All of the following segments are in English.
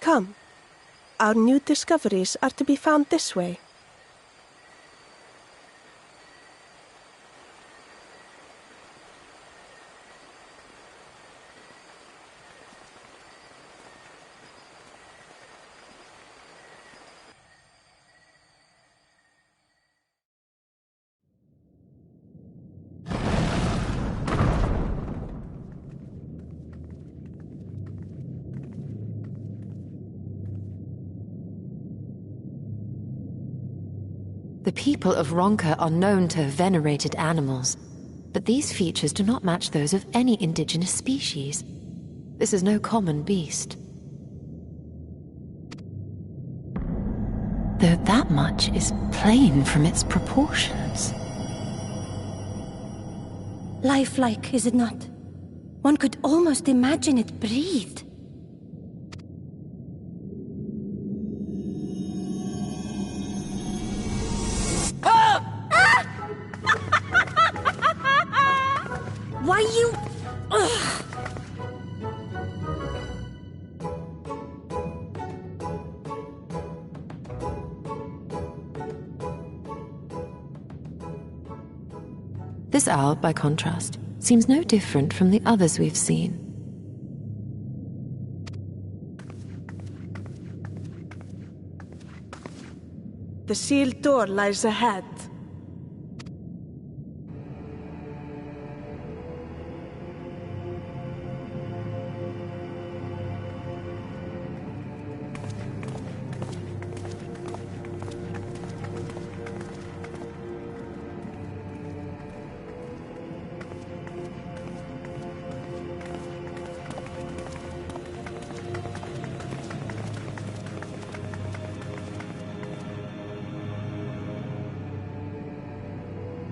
Come. Our new discoveries are to be found this way. The people of Ronka are known to have venerated animals, but these features do not match those of any indigenous species. This is no common beast. Though that much is plain from its proportions. Lifelike, is it not? One could almost imagine it breathed. Why you... Ugh. This owl, by contrast, seems no different from the others we've seen. The sealed door lies ahead.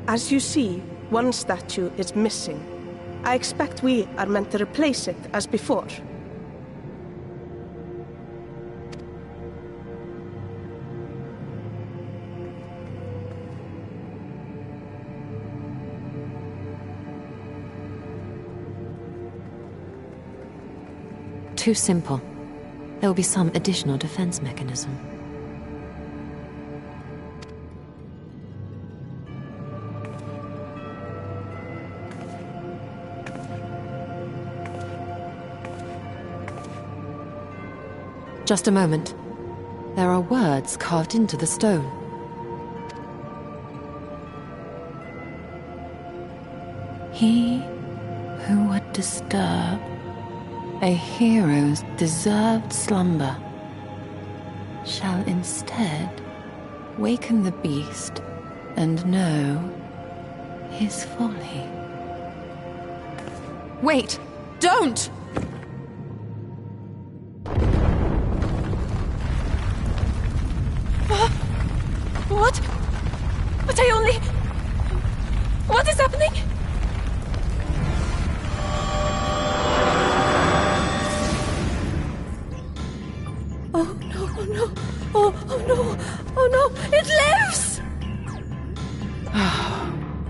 As you see, one statue is missing. I expect we are meant to replace it as before. Too simple. There will be some additional defense mechanism. Just a moment. There are words carved into the stone. He who would disturb a hero's deserved slumber shall instead waken the beast and know his folly. Wait! Don't! What? But I only... What is happening? Oh no, oh no, oh no, oh no, it lives!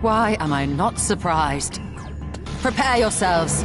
Why am I not surprised? Prepare yourselves.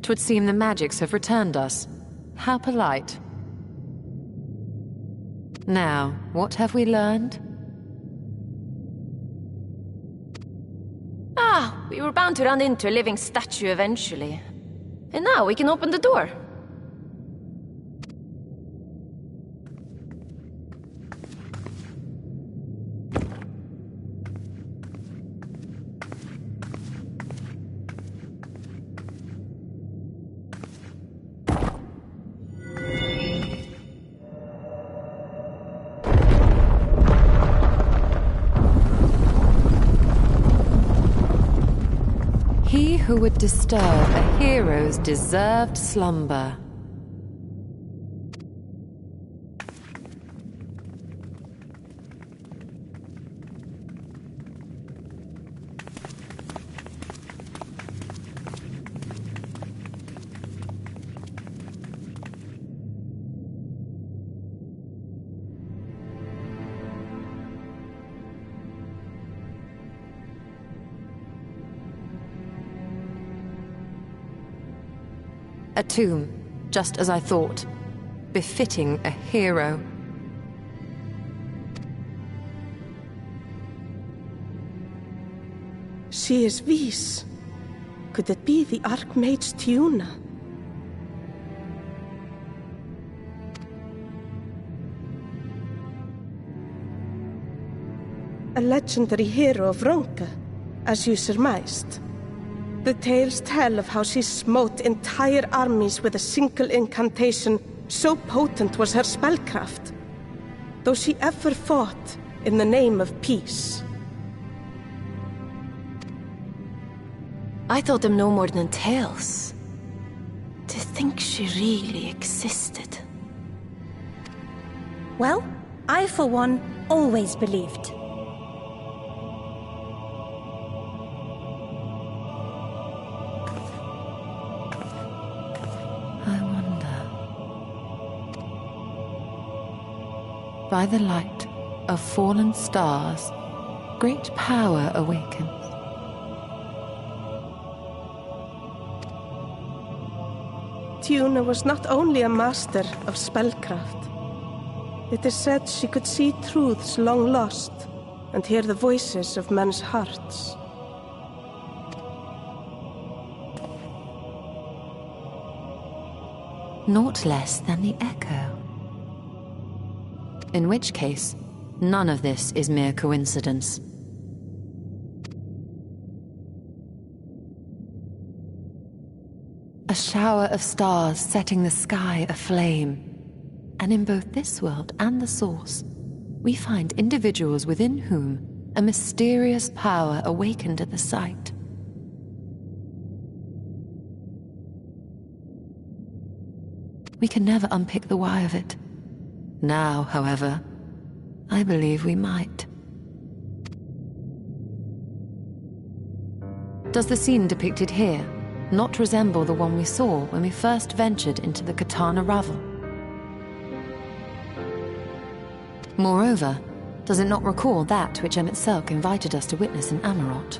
'Twould seem the magics have returned us. How polite. Now, what have we learned? We were bound to run into a living statue eventually. And now we can open the door. He who would disturb a hero's deserved slumber. A tomb, just as I thought. Befitting a hero. She is Vis. Could it be the Archmage Tiuna? A legendary hero of Ronka, as you surmised. The tales tell of how she smote entire armies with a single incantation, so potent was her spellcraft. Though she ever fought in the name of peace. I thought them no more than tales. To think she really existed. Well, I for one always believed. By the light of fallen stars, great power awakens. Tiuna was not only a master of spellcraft. It is said she could see truths long lost and hear the voices of men's hearts. Naught less than the echo. In which case, none of this is mere coincidence. A shower of stars setting the sky aflame. And in both this world and the Source, we find individuals within whom a mysterious power awakened at the sight. We can never unpick the why of it. Now, however, I believe we might. Does the scene depicted here not resemble the one we saw when we first ventured into the Katana Ravel? Moreover, does it not recall that which Emet-Selch invited us to witness in Amarot?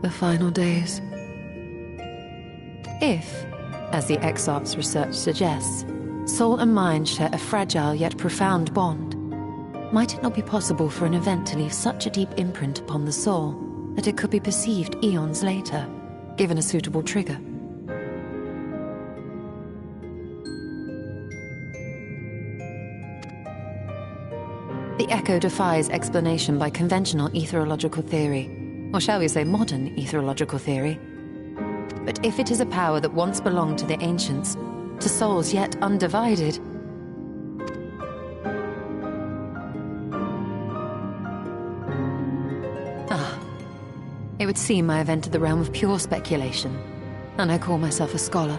The final days. If, as the Exarch's research suggests, soul and mind share a fragile yet profound bond, might it not be possible for an event to leave such a deep imprint upon the soul that it could be perceived eons later, given a suitable trigger? The echo defies explanation by conventional etherological theory. Or shall we say modern etherological theory? But if it is a power that once belonged to the ancients, to souls yet undivided... It would seem I have entered the realm of pure speculation, and I call myself a scholar.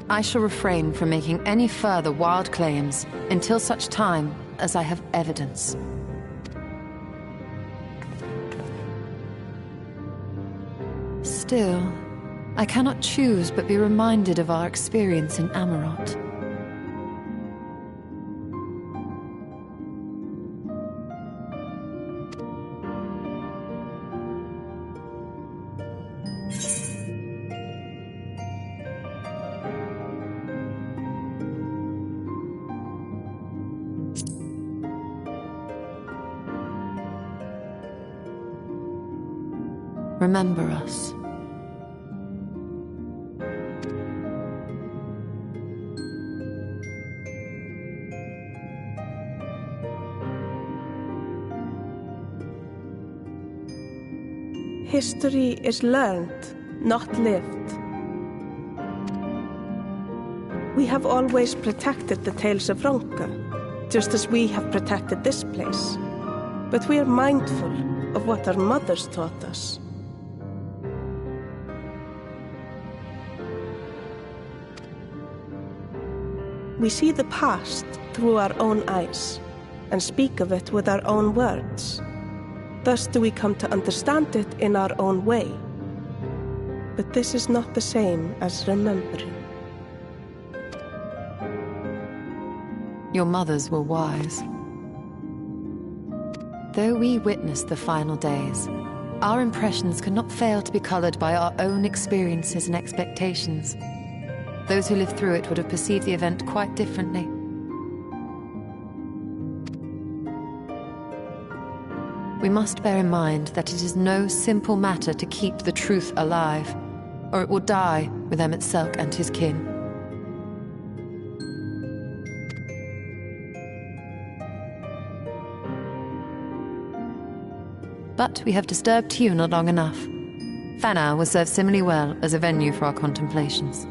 I shall refrain from making any further wild claims until such time as I have evidence. Still, I cannot choose but be reminded of our experience in Amarot. Remember us. History is learned, not lived. We have always protected the Tales of Ronka, just as we have protected this place. But we are mindful of what our mothers taught us. We see the past through our own eyes, and speak of it with our own words. Thus do we come to understand it in our own way. But this is not the same as remembering. Your mothers were wise. Though we witnessed the final days, our impressions cannot fail to be colored by our own experiences and expectations. Those who lived through it would have perceived the event quite differently. We must bear in mind that it is no simple matter to keep the truth alive, or it will die with Emmett Selk and his kin. But we have disturbed Tuna long enough. Fanau will serve similarly well as a venue for our contemplations.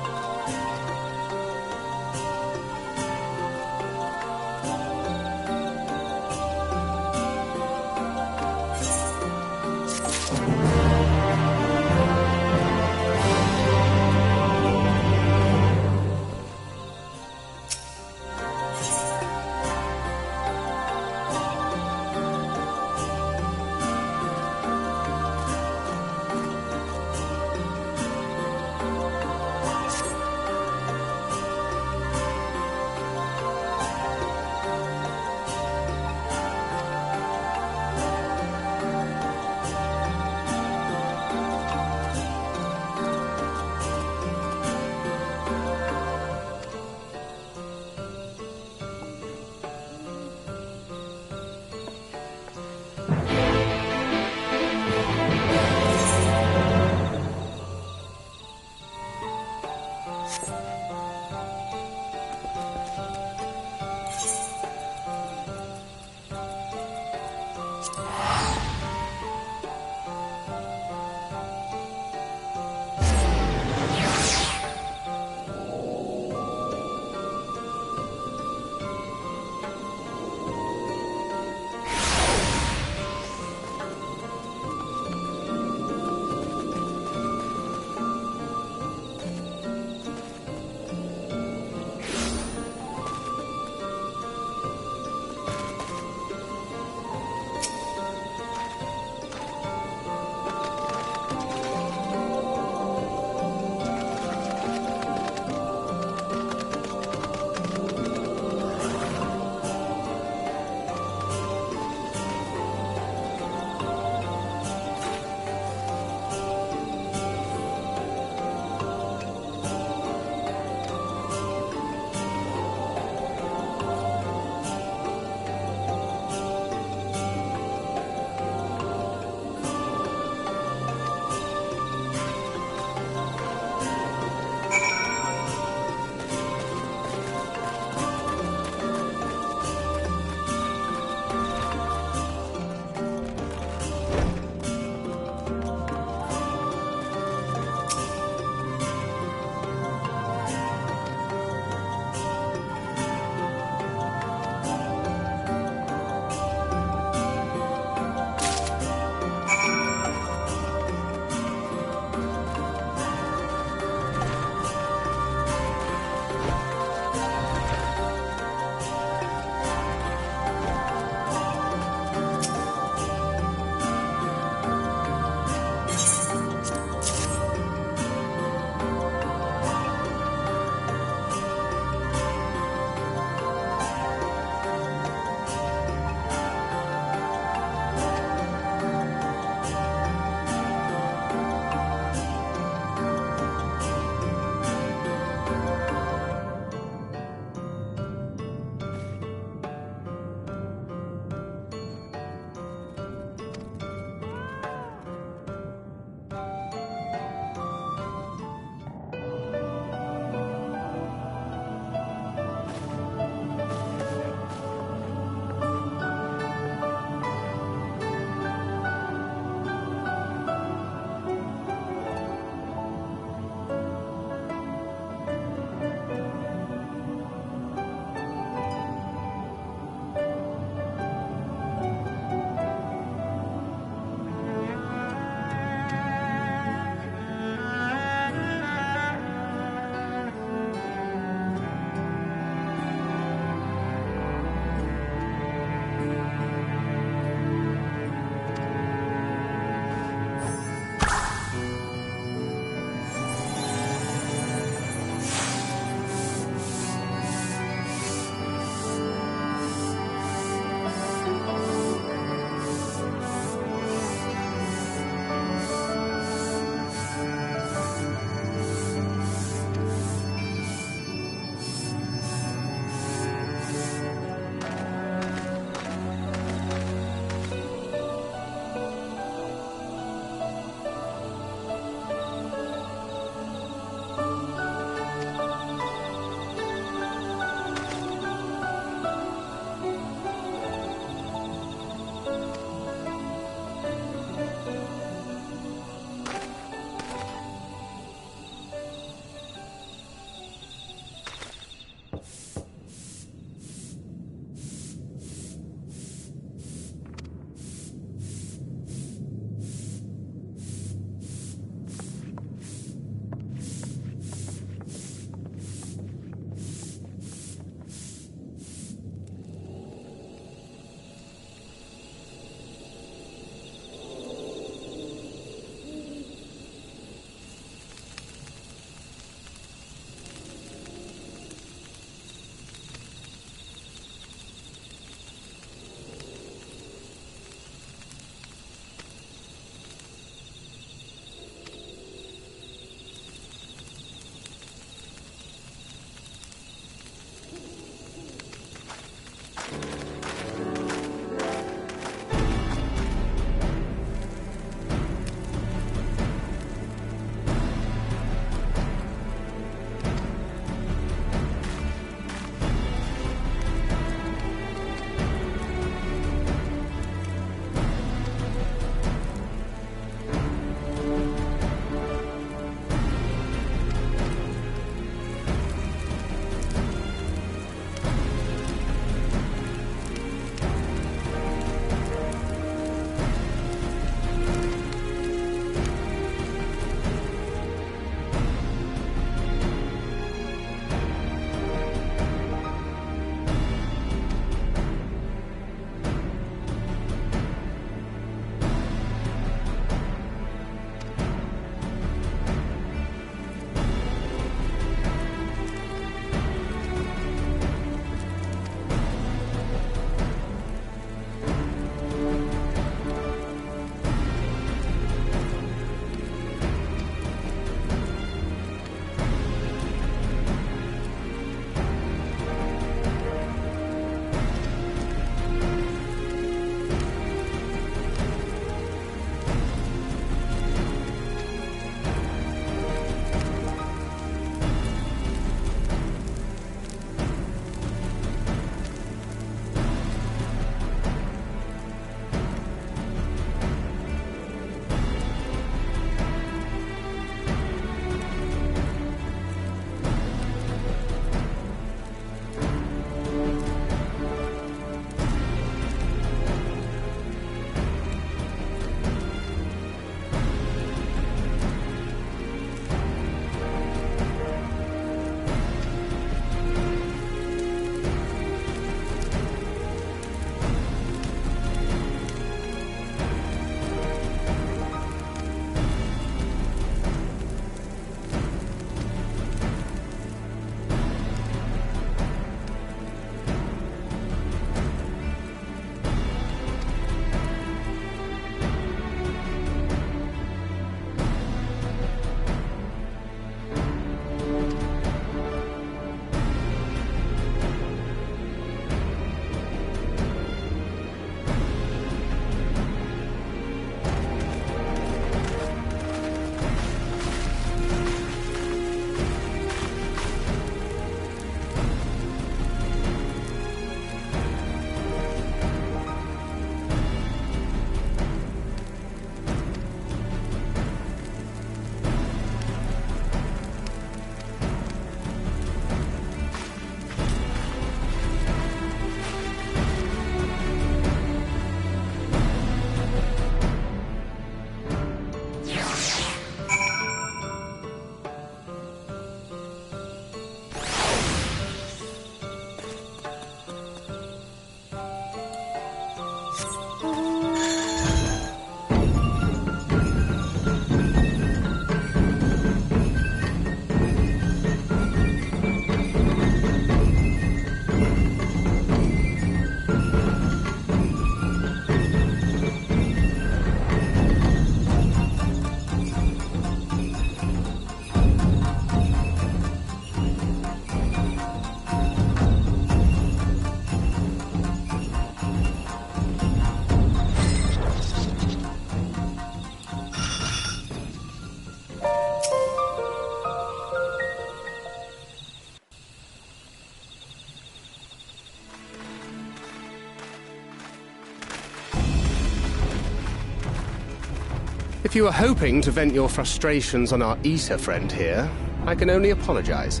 If you were hoping to vent your frustrations on our Issa friend here, I can only apologize.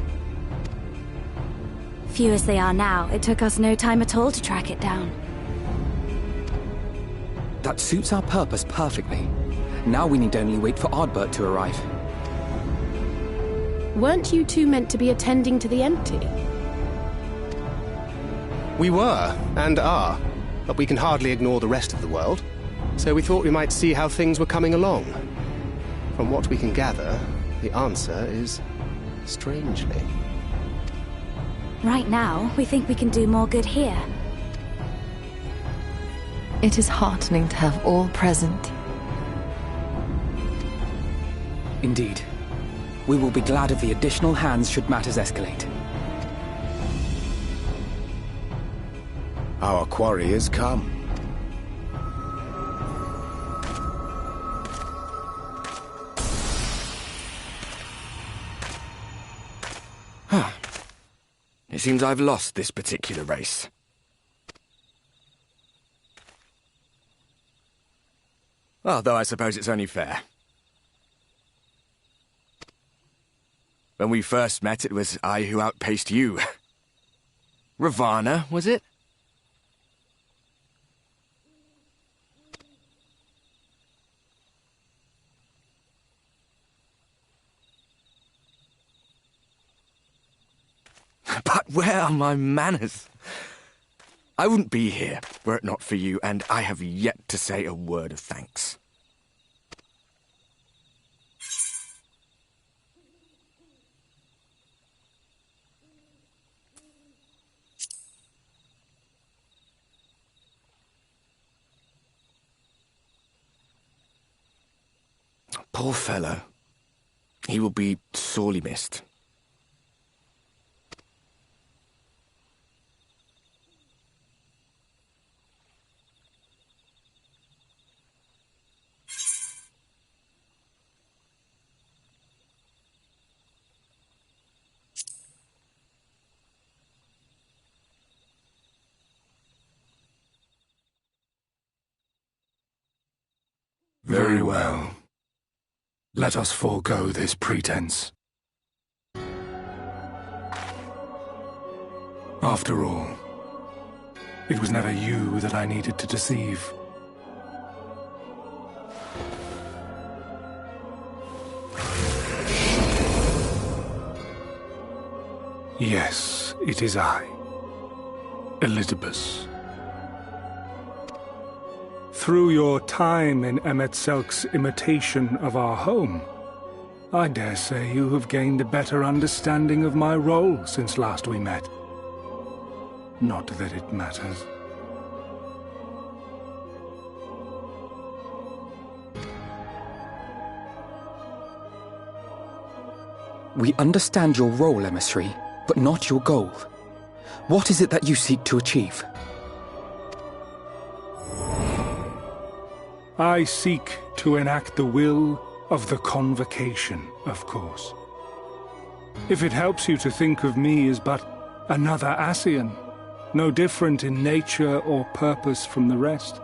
Few as they are now, it took us no time at all to track it down. That suits our purpose perfectly. Now we need only wait for Ardbert to arrive. Weren't you two meant to be attending to the empty? We were, and are, but we can hardly ignore the rest of the world. So we thought we might see how things were coming along. From what we can gather, the answer is strangely. Right now, we think we can do more good here. It is heartening to have all present. Indeed. We will be glad of the additional hands should matters escalate. Our quarry has come. It seems I've lost this particular race. Although I suppose it's only fair. When we first met, it was I who outpaced you. Ravana, was it? But where are my manners? I wouldn't be here were it not for you, and I have yet to say a word of thanks. Poor fellow. He will be sorely missed. Very well. Let us forego this pretense. After all, it was never you that I needed to deceive. Yes, it is I, Elizabeth. Through your time in Emet-Selk's imitation of our home, I dare say you have gained a better understanding of my role since last we met. Not that it matters. We understand your role, emissary, but not your goal. What is it that you seek to achieve? I seek to enact the will of the Convocation, of course. If it helps you to think of me as but another Ascian, no different in nature or purpose from the rest,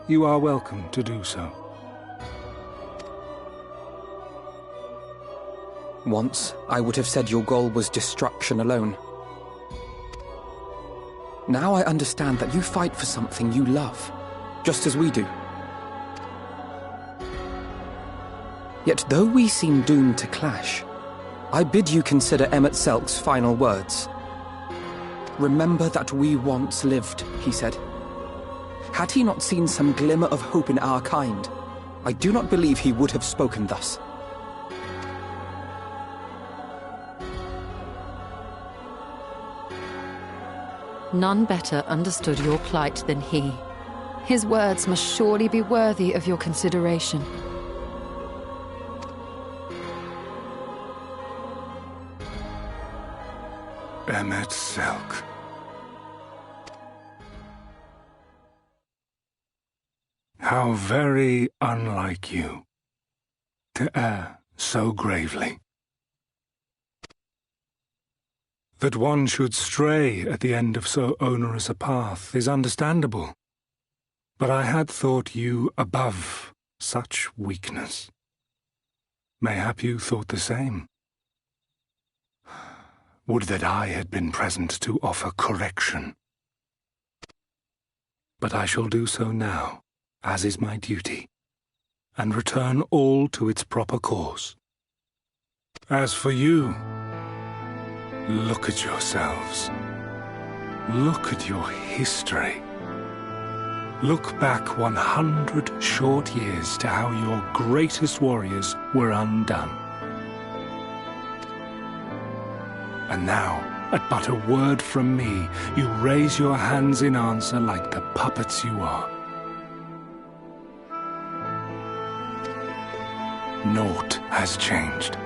you are welcome to do so. Once, I would have said your goal was destruction alone. Now I understand that you fight for something you love, just as we do. Yet though we seem doomed to clash, I bid you consider Emet-Selk's final words. Remember that we once lived, he said. Had he not seen some glimmer of hope in our kind, I do not believe he would have spoken thus. None better understood your plight than he. His words must surely be worthy of your consideration. Emet-Selk. How very unlike you to err so gravely. That one should stray at the end of so onerous a path is understandable, but I had thought you above Such weakness. Mayhap you thought the same. Would that I had been present to offer correction. But I shall do so now, as is my duty, and return all to its proper course. As for you, look at yourselves. Look at your history. Look back 100 short years to how your greatest warriors were undone. And now, at but a word from me, you raise your hands in answer like the puppets you are. Naught has changed.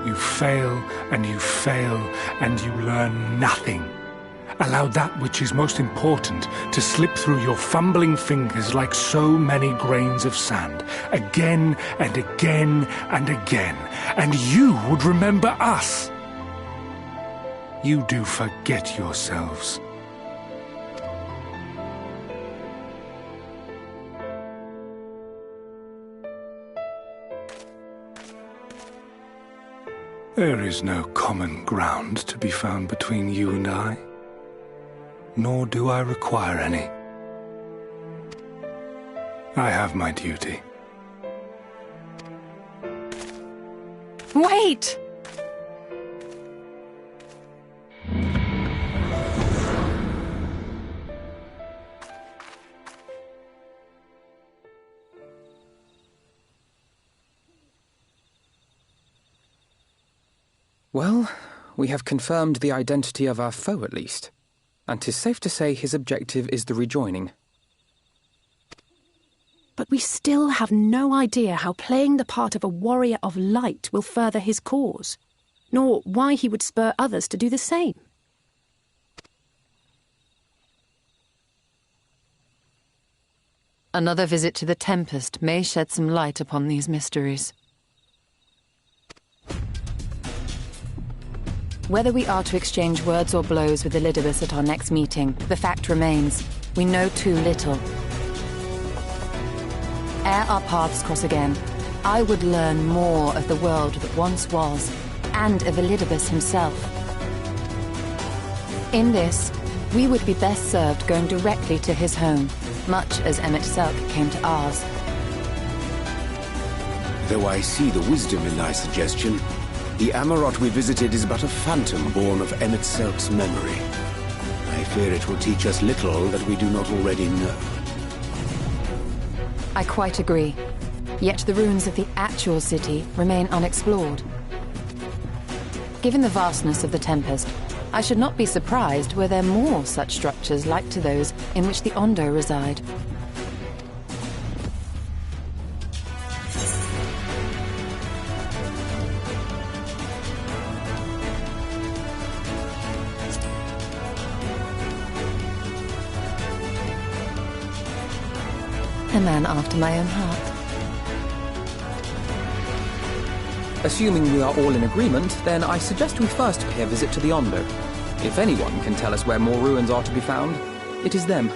You fail, and you fail, and you learn nothing. Allow that which is most important to slip through your fumbling fingers like so many grains of sand, again and again and again, and you would remember us. You do forget yourselves. There is no common ground to be found between you and I. Nor do I require any. I have my duty. Wait! Well, we have confirmed the identity of our foe at least. And 'tis safe to say his objective is the rejoining. But we still have no idea how playing the part of a warrior of light will further his cause, nor why he would spur others to do the same. Another visit to the Tempest may shed some light upon these mysteries. Whether we are to exchange words or blows with Elidibus at our next meeting, the fact remains, we know too little. Ere our paths cross again, I would learn more of the world that once was, and of Elidibus himself. In this, we would be best served going directly to his home, much as MSQ came to ours. Though I see the wisdom in thy suggestion, the Amarot we visited is but a phantom born of MSQ's memory. I fear it will teach us little that we do not already know. I quite agree. Yet the ruins of the actual city remain unexplored. Given the vastness of the Tempest, I should not be surprised were there more such structures like to those in which the Ondo reside. A man after my own heart. Assuming we are all in agreement, then I suggest we first pay a visit to the Ondo. If anyone can tell us where more ruins are to be found, it is them.